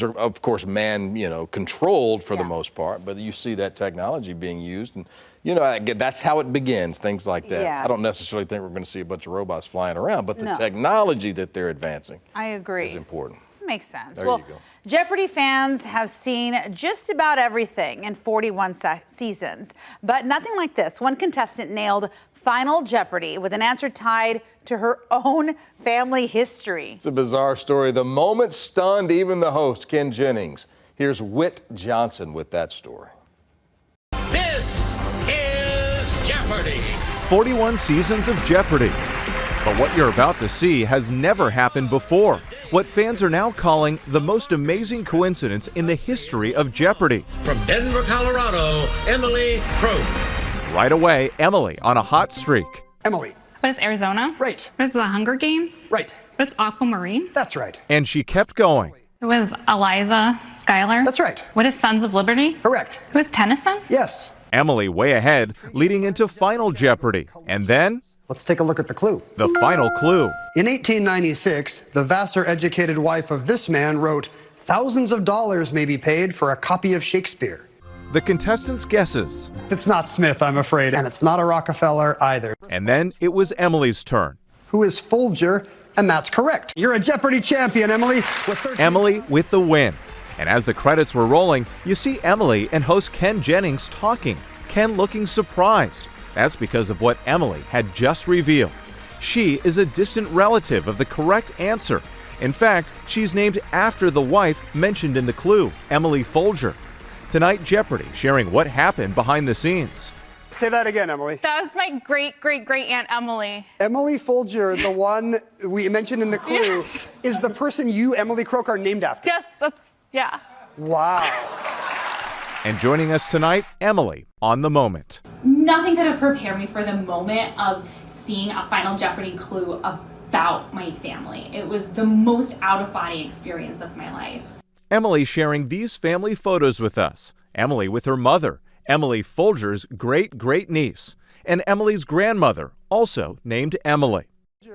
are, of course, controlled for the most part. But you see that technology being used, and you know, that's how it begins. Things like that. Yeah. I don't necessarily think we're going to see a bunch of robots flying around, but the No. technology that they're advancing I agree. is important. Makes sense. There Well, you go. Jeopardy fans have seen just about everything in 41 seasons, but nothing like this. One contestant nailed Final Jeopardy with an answer tied to her own family history. It's a bizarre story. The moment stunned even the host, Ken Jennings. Here's Whit Johnson with that story. This is Jeopardy! 41 seasons of Jeopardy! But what you're about to see has never happened before. What fans are now calling the most amazing coincidence in the history of Jeopardy! From Denver, Colorado, Emily Crow. Right away, Emily on a hot streak. Emily. What is Arizona? Right. What is the Hunger Games? Right. What's Aquamarine? That's right. And she kept going. Who is Eliza Schuyler? That's right. What is Sons of Liberty? Correct. Who is Tennyson? Yes. Emily way ahead, leading into Final Jeopardy. And then, let's take a look at the clue. The final clue. In 1896, the Vassar-educated wife of this man wrote, "Thousands of dollars may be paid for a copy of Shakespeare." The contestants' guesses. It's not Smith, I'm afraid, and it's not a Rockefeller either. And then it was Emily's turn. Who is Folger? And that's correct. You're a Jeopardy champion, Emily. Emily with the win. And as the credits were rolling, you see Emily and host Ken Jennings talking. Ken looking surprised. That's because of what Emily had just revealed. She is a distant relative of the correct answer. In fact, she's named after the wife mentioned in the clue, Emily Folger. Tonight, Jeopardy sharing what happened behind the scenes. Say that again, Emily. That was my great-great-great-aunt Emily. Emily Folger, the one we mentioned in the clue, is the person you, Emily Croak, are named after. Yes, yeah. Wow. And joining us tonight, Emily on the moment. Nothing could have prepared me for the moment of seeing a Final Jeopardy clue about my family. It was the most out-of-body experience of my life. Emily sharing these family photos with us. Emily with her mother, Emily Folger's great-great-niece, and Emily's grandmother, also named Emily.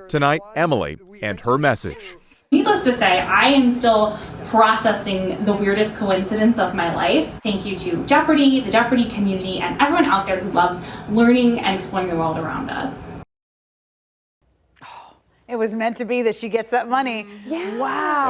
Tonight, Emily and her message. Needless to say, I am still processing the weirdest coincidence of my life. Thank you to Jeopardy, the Jeopardy community, and everyone out there who loves learning and exploring the world around us. It was meant to be that she gets that money. Yeah. Wow.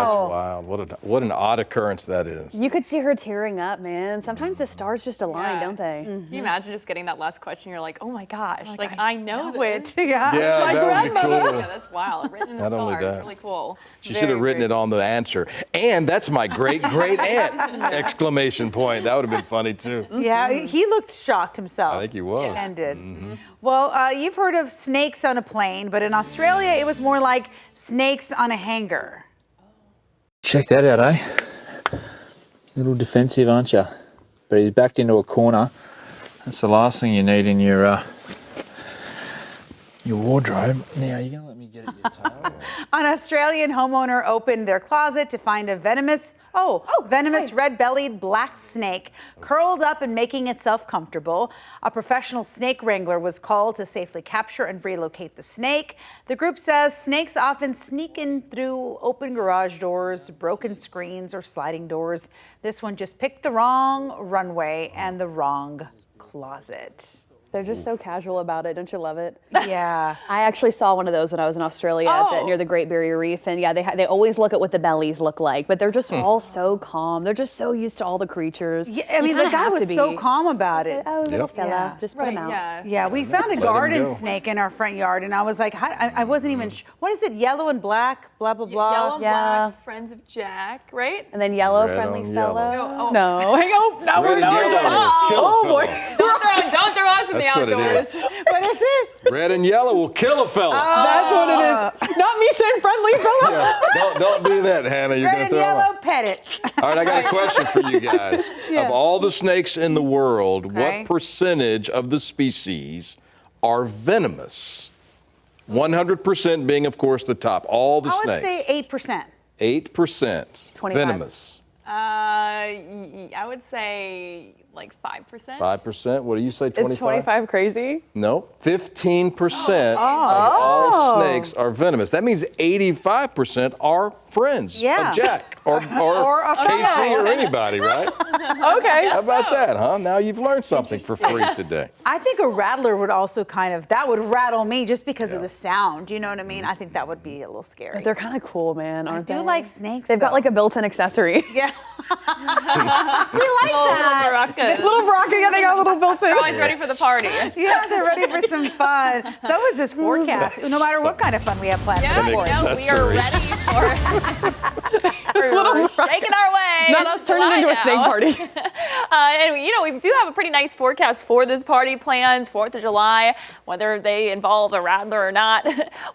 That's wild. What an odd occurrence that is. You could see her tearing up, man. Sometimes the stars just align, don't they? Can you imagine just getting that last question? You're like, oh my gosh, like I know it. this. Yeah, Yeah, it's my that would be grandmother. cool. Yeah, that's wild. Written in the Not only stars. that. It's really cool. She should have written it on the answer. And that's my great-great-aunt! Exclamation point. That would have been funny too. Yeah, he looked shocked himself. I think he was. And did. Well, you've heard of snakes on a plane, but in Australia it was more like snakes on a hanger. Check that out, eh? Little defensive, aren't you? But he's backed into a corner. That's the last thing you need in your wardrobe. Now, are you going to let me get at your tail? An Australian homeowner opened their closet to find a venomous red-bellied black snake curled up and making itself comfortable. A professional snake wrangler was called to safely capture and relocate the snake. The group says snakes often sneak in through open garage doors, broken screens, or sliding doors. This one just picked the wrong runway and the wrong closet. They're just so casual about it. Don't you love it? Yeah. I actually saw one of those when I was in Australia near the Great Barrier Reef. And yeah, they always look at what the bellies look like, but they're just all so calm. They're just so used to all the creatures. Yeah, I mean, the guy was so calm about it. Oh, little fella, just put him out. Yeah, we found a garden snake in our front yard, and I was like, I wasn't even, what is it, yellow and black, blah, blah, blah. Yellow and black, friends of Jack, right? And then yellow, Red friendly on fellow. yellow. No. Hang on, now we're Red and yellow. oh boy. Don't throw us in That's what it is. What is it? Red and yellow will kill a fella. That's what it is. Not me saying friendly, fella. Yeah, don't do that, Hannah. You're going Red to and throw yellow, them. pet it. All right, I got a question for you guys. Yeah. Of all the snakes in the world, Okay. what percentage of the species are venomous? 100% being, of course, the top. All the I would snakes. say 8%. 8% 25. venomous. I would say like 5%. 5%. What do you say, 25? Is 25 crazy? No, 15% of all snakes are venomous. That means 85% are friends of Jack or a Casey or anybody, right? Okay. How about that, huh? Now you've learned something for free today. I think a rattler would also that would rattle me just because of the sound. You know what I mean? I think that would be a little scary. They're kind of cool, man, aren't they? I do like snakes. They've got like a built-in accessory. Yeah. We like that. Little Baraka, yeah, they got a little built-in. They're always ready for the party. Yeah, they're ready for some fun. So is this forecast. No matter what kind of fun we have planned for it. We are ready for we're shaking our way. Not us turning into a snake party. And we do have a pretty nice forecast for this party plans, 4th of July, whether they involve a rattler or not.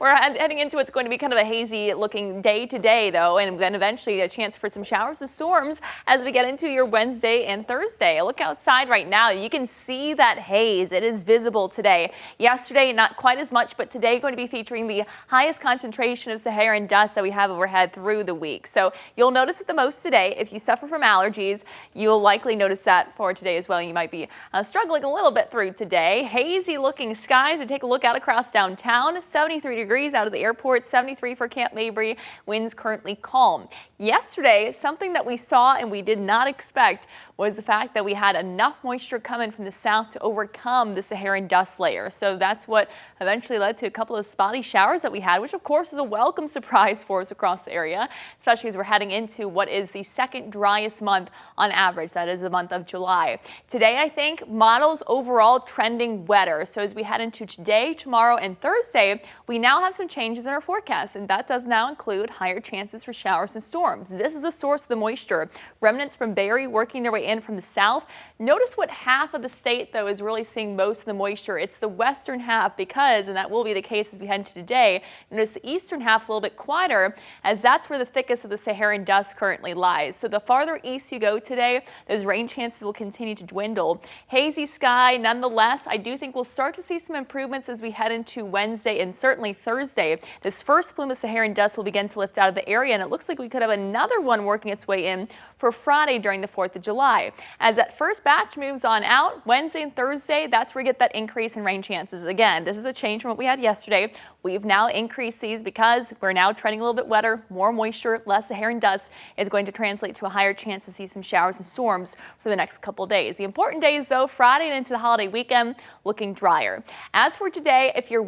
We're heading into what's going to be kind of a hazy looking day today, though, and then eventually a chance for some showers and storms as we get into your Wednesday and Thursday. Look outside right now. You can see that haze. It is visible today. Yesterday, not quite as much, but today going to be featuring the highest concentration of Saharan dust that we have overhead through the week. So you'll notice it the most today. If you suffer from allergies, you'll likely notice that for today as well. You might be struggling a little bit through today. Hazy looking skies. We take a look out across downtown. 73 degrees out of the airport, 73 for Camp Mabry. Winds currently calm. Yesterday, something that we saw and we did not expect was the fact that we had enough moisture coming from the south to overcome the Saharan dust layer. So that's what eventually led to a couple of spotty showers that we had, which of course is a welcome surprise for us across the area, especially as we're heading into what is the second driest month on average. That is the month of July. Today, I think models overall trending wetter. So as we head into today, tomorrow, and Thursday, we now have some changes in our forecast, and that does now include higher chances for showers and storms. This is the source of the moisture. Remnants from Barry working their way in from the south. Notice what half of the state, though, is really seeing most of the moisture. It's the western half because, and that will be the case as we head into today, notice the eastern half a little bit quieter as that's where the thickest of the Saharan dust currently lies. So the farther east you go today, those rain chances will continue to dwindle. Hazy sky, nonetheless, I do think we'll start to see some improvements as we head into Wednesday and certainly Thursday. This first plume of Saharan dust will begin to lift out of the area, and it looks like we could have another one working its way in for Friday during the 4th of July. As that first batch moves on out, Wednesday and Thursday, that's where we get that increase in rain chances. Again, this is a change from what we had yesterday. We've now increased these because we're now trending a little bit wetter, more moisture, less Saharan dust is going to translate to a higher chance to see some showers and storms for the next couple days. The important days, though, Friday and into the holiday weekend, looking drier. As for today, if you're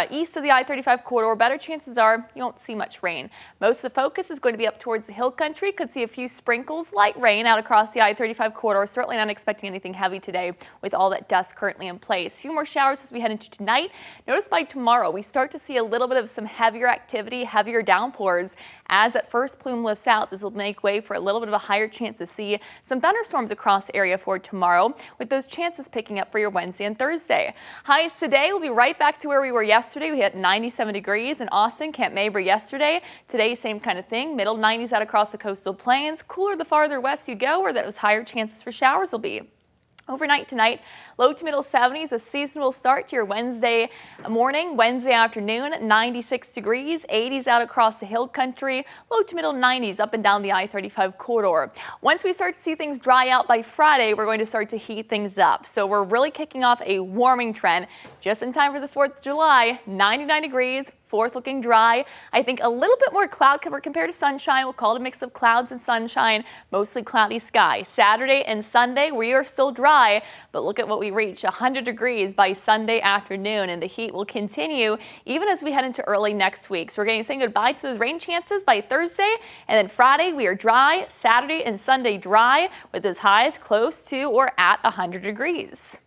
east of the I-35 corridor, better chances are you won't see much rain. Most of the focus is going to be up towards the hill country. Could see a few sprinkles, light rain out across the I-35 corridor. Certainly not expecting anything heavy today with all that dust currently in place. A few more showers as we head into tonight. Notice by tomorrow, we start to see a little bit of some heavier activity, heavier downpours. As that first plume lifts out, this will make way for a little bit of a higher chance to see some thunderstorms across the area for tomorrow, with those chances picking up for your Wednesday and Thursday. Highs today will be right back to where we were yesterday. We hit 97 degrees in Austin, Camp Mabry yesterday. Today, same kind of thing, middle 90s out across the coastal plains. Cooler the farther west you go, where those higher chances for showers will be. Overnight tonight, low to middle 70s, a seasonal start to your Wednesday morning, Wednesday afternoon, 96 degrees, 80s out across the hill country, low to middle 90s up and down the I-35 corridor. Once we start to see things dry out by Friday, we're going to start to heat things up. So we're really kicking off a warming trend just in time for the 4th of July, 99 degrees. 4th looking dry. I think a little bit more cloud cover compared to sunshine. We'll call it a mix of clouds and sunshine, mostly cloudy sky. Saturday and Sunday, we are still dry, but look at what we reach, 100 degrees by Sunday afternoon, and the heat will continue even as we head into early next week. So we're saying goodbye to those rain chances by Thursday, and then Friday we are dry, Saturday and Sunday dry, with those highs close to or at 100 degrees.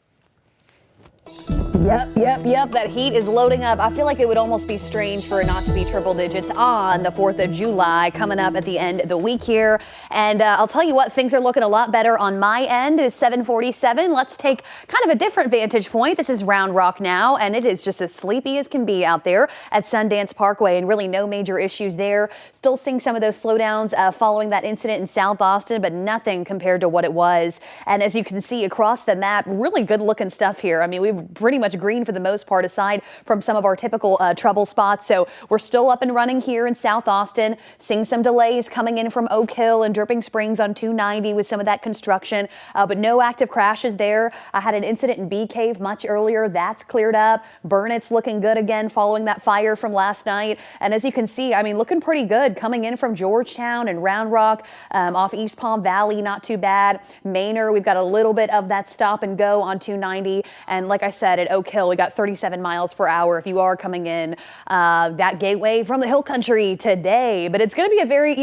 Yep. That heat is loading up. I feel like it would almost be strange for it not to be triple digits on the 4th of July coming up at the end of the week here. And I'll tell you what, things are looking a lot better on my end. It is 7:47. Let's take kind of a different vantage point. This is Round Rock now, and it is just as sleepy as can be out there at Sundance Parkway, and really no major issues there. Still seeing some of those slowdowns following that incident in South Austin, but nothing compared to what it was. And as you can see across the map, really good looking stuff here. I mean, we've pretty much green for the most part, aside from some of our typical trouble spots. So we're still up and running here in South Austin, seeing some delays coming in from Oak Hill and Dripping Springs on 290 with some of that construction, but no active crashes there. I had an incident in Bee Cave much earlier. That's cleared up. Burnett's looking good again following that fire from last night. And as you can see, I mean, looking pretty good coming in from Georgetown and Round Rock off East Palm Valley, not too bad. Manor, we've got a little bit of that stop and go on 290. And like I said, at Oak Hill, we got 37 miles per hour if you are coming in that gateway from the hill country today. But it's going to be a very,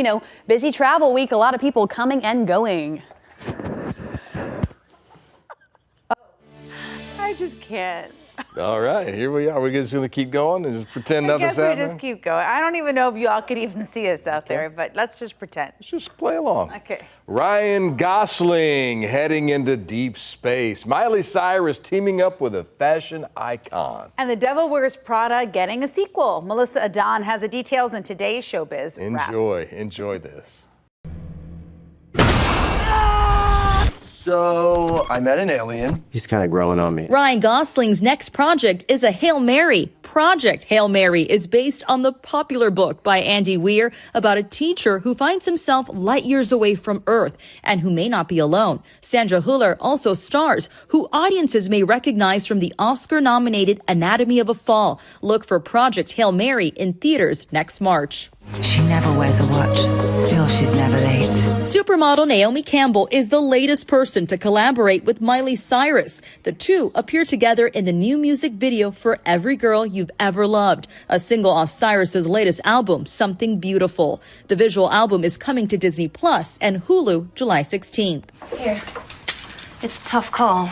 busy travel week. A lot of people coming and going. I just can't. All right, here we are. We're just going to keep going and just pretend nothing's happening? I guess we just keep going. I don't even know if y'all could even see us out there, but let's just pretend. Let's just play along. Okay. Ryan Gosling heading into deep space. Miley Cyrus teaming up with a fashion icon. And The Devil Wears Prada getting a sequel. Melissa Adon has the details in today's Showbiz Wrap. Enjoy this. So I met an alien. He's kind of growing on me. Ryan Gosling's next project is a Hail Mary. Project Hail Mary is based on the popular book by Andy Weir about a teacher who finds himself light years away from Earth and who may not be alone. Sandra Hüller also stars, who audiences may recognize from the Oscar-nominated Anatomy of a Fall. Look for Project Hail Mary in theaters next March. She never wears a watch. Still, she's never late. Supermodel Naomi Campbell is the latest person to collaborate with Miley Cyrus. The two appear together in the new music video for Every Girl You've Ever Loved, a single off Cyrus's latest album, Something Beautiful. The visual album is coming to Disney Plus and Hulu July 16th. Here. It's a tough call.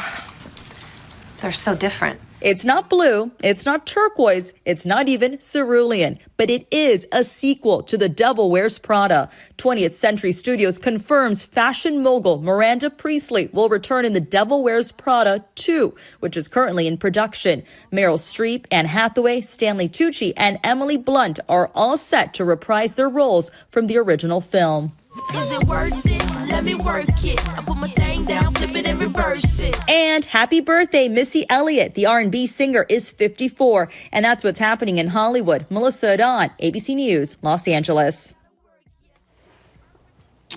They're so different. It's not blue, it's not turquoise, it's not even cerulean, but it is a sequel to The Devil Wears Prada. 20th Century Studios confirms fashion mogul Miranda Priestly will return in The Devil Wears Prada 2, which is currently in production. Meryl Streep, Anne Hathaway, Stanley Tucci, and Emily Blunt are all set to reprise their roles from the original film. Is it worth it? Let me work it. I put my thing down, flip it and reverse it. And happy birthday, Missy Elliott. The R&B singer is 54. And that's what's happening in Hollywood. Melissa Adon, ABC News, Los Angeles.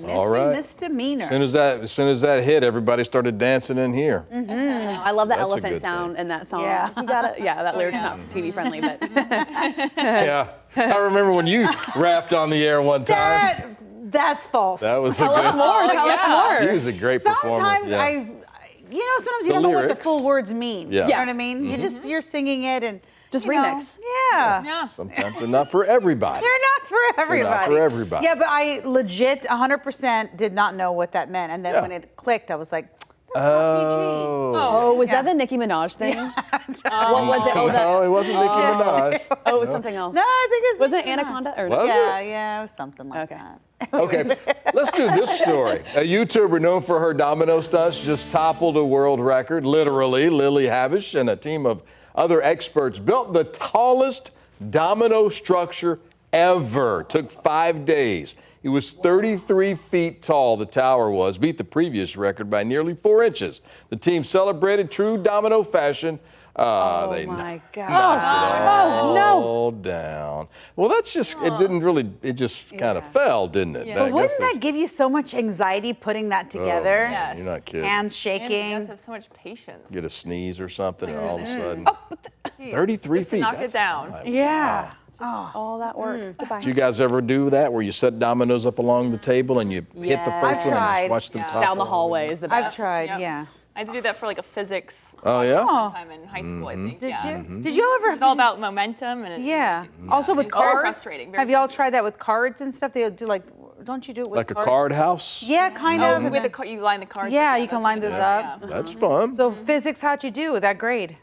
All right. Misdemeanor. As soon as that hit, everybody started dancing in here. I love the That's a elephant good sound in that song. Yeah. You got it. Yeah, that lyric's not TV friendly, but Yeah. I remember when you rapped on the air one time. That's false. That was tell us more. Tell us more. She was a great performer. Sometimes sometimes you don't know what the full words mean. Yeah. You know what I mean? Mm-hmm. You're singing it and just remix. Yeah. Sometimes they're not for everybody. They're not for everybody. They're not for everybody. Yeah, but I legit 100% did not know what that meant. And then when it clicked, I was like, that's not PG. Oh, was that the Nicki Minaj thing? What was it? No, it wasn't Nicki Minaj. Oh, it was something else. No, I think it was Wasn't it Anaconda? Or Was it? Yeah, it was something like that. Okay, let's do this story. A YouTuber known for her domino stunts just toppled a world record, literally. Lily Havish and a team of other experts built the tallest domino structure ever. Took 5 days. It was 33 feet tall, the tower was, beat the previous record by nearly 4 inches. The team celebrated true domino fashion. They my God. knocked it all down. Well, that's just, it just kind of fell, didn't it? But wouldn't that give you so much anxiety putting that together? Oh, man, you're not kidding. Hands And shaking. you guys have so much patience. Get a sneeze or something, and all of a sudden, Jeez, 33 just to feet. knock That's it down. Yeah. All that work. Goodbye. Did you guys ever do that where you set dominoes up along the table and you hit the first one and just watch them topple? Down the hallway is the best. I've tried, Yep. yeah. I had to do that for like a physics Oh, yeah? one time in high school, I think. Did yeah. you? Did y'all ever? It's all about momentum and Also with It's very cards. frustrating, very Have y'all tried that with cards and stuff? They do like, don't you do it with Like a cards? card house? Yeah, kind of. with you line the cards. Yeah, up, you can that's line good. those up. That's fun. So physics, how'd you do with that grade?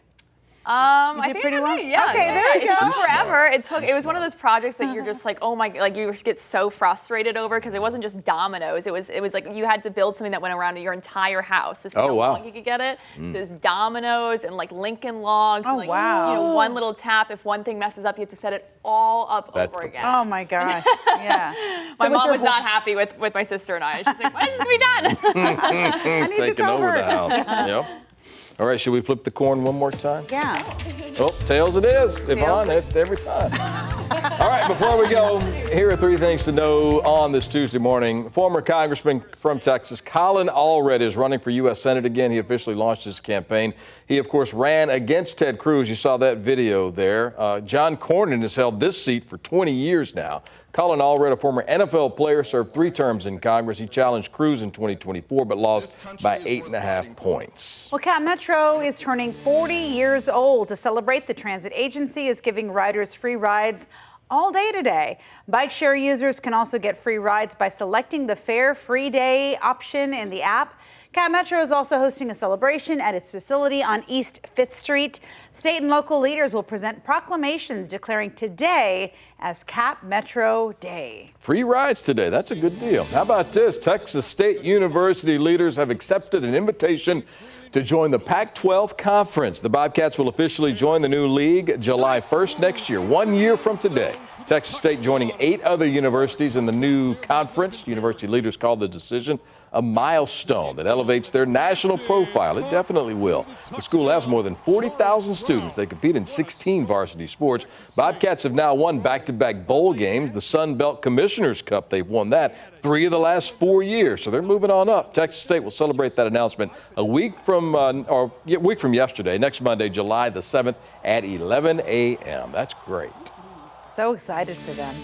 I think pretty well. Yeah. Okay, there you It go. took forever. It was one of those projects that you're just like, oh my, like you just get so frustrated over because it wasn't just dominoes. It was like you had to build something that went around your entire house to see how long you could get it. So it was dominoes and like Lincoln logs. Oh, and, like, wow. You know, one little tap. If one thing messes up, you have to set it all up over again. Oh my gosh. Yeah. My mom was not happy with my sister and I. She's like, when is this gonna be done? I need Taking this over over. the house. Yep. All right, should we flip the coin one more time? Yeah. Oh, tails it is. Yvonne, every time. All right, before we go, here are 3 things to know on this Tuesday morning. Former Congressman from Texas, Colin Allred, is running for U.S. Senate again. He officially launched his campaign. He, of course, ran against Ted Cruz. You saw that video there. John Cornyn has held this seat for 20 years now. Colin Allred, a former NFL player, served 3 terms in Congress. He challenged Cruz in 2024, but lost by 8.5 points. Well, Cat Metro is turning 40 years old. To celebrate, the transit agency is giving riders free rides all day today. Bike share users can also get free rides by selecting the Fare Free Day option in the app. Cat Metro is also hosting a celebration at its facility on East 5th Street. State and local leaders will present proclamations declaring today as Cat Metro Day. Free rides today. That's a good deal. How about this? Texas State University leaders have accepted an invitation to join the Pac-12 Conference. The Bobcats will officially join the new league July 1st next year, 1 year from today. Texas State joining 8 other universities in the new conference. University leaders call the decision a milestone that elevates their national profile. It definitely will. The school has more than 40,000 students. They compete in 16 varsity sports. Bobcats have now won back-to-back bowl games. The Sun Belt Commissioners Cup, they've won that 3 of the last 4 years. So they're moving on up. Texas State will celebrate that announcement a week from yesterday, next Monday, July the 7th at 11 a.m. That's great. So excited for them.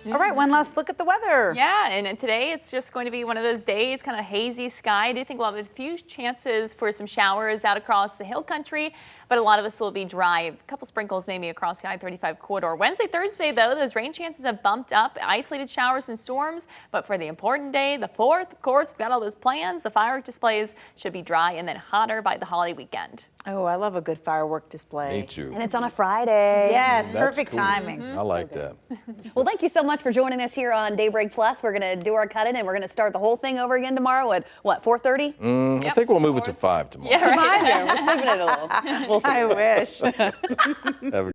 All right, one last look at the weather. Yeah, and today it's just going to be one of those days, kind of hazy sky. I do think we'll have a few chances for some showers out across the hill country, but a lot of this will be dry. A couple sprinkles maybe across the I-35 corridor. Wednesday, Thursday, though, those rain chances have bumped up. Isolated showers and storms, but for the important day, the 4th, of course, we've got all those plans. The firework displays should be dry and then hotter by the holiday weekend. Oh, I love a good firework display. Me too. And it's on a Friday. Yes, That's perfect cool. timing. I like that. Well, thank you so much for joining us here on Daybreak Plus. We're going to do our cut-in and we're going to start the whole thing over again tomorrow at, what, 4:30? I think we'll move it to 5 tomorrow. Yeah, right. We're sleeping it a little. We'll see. I wish. Have a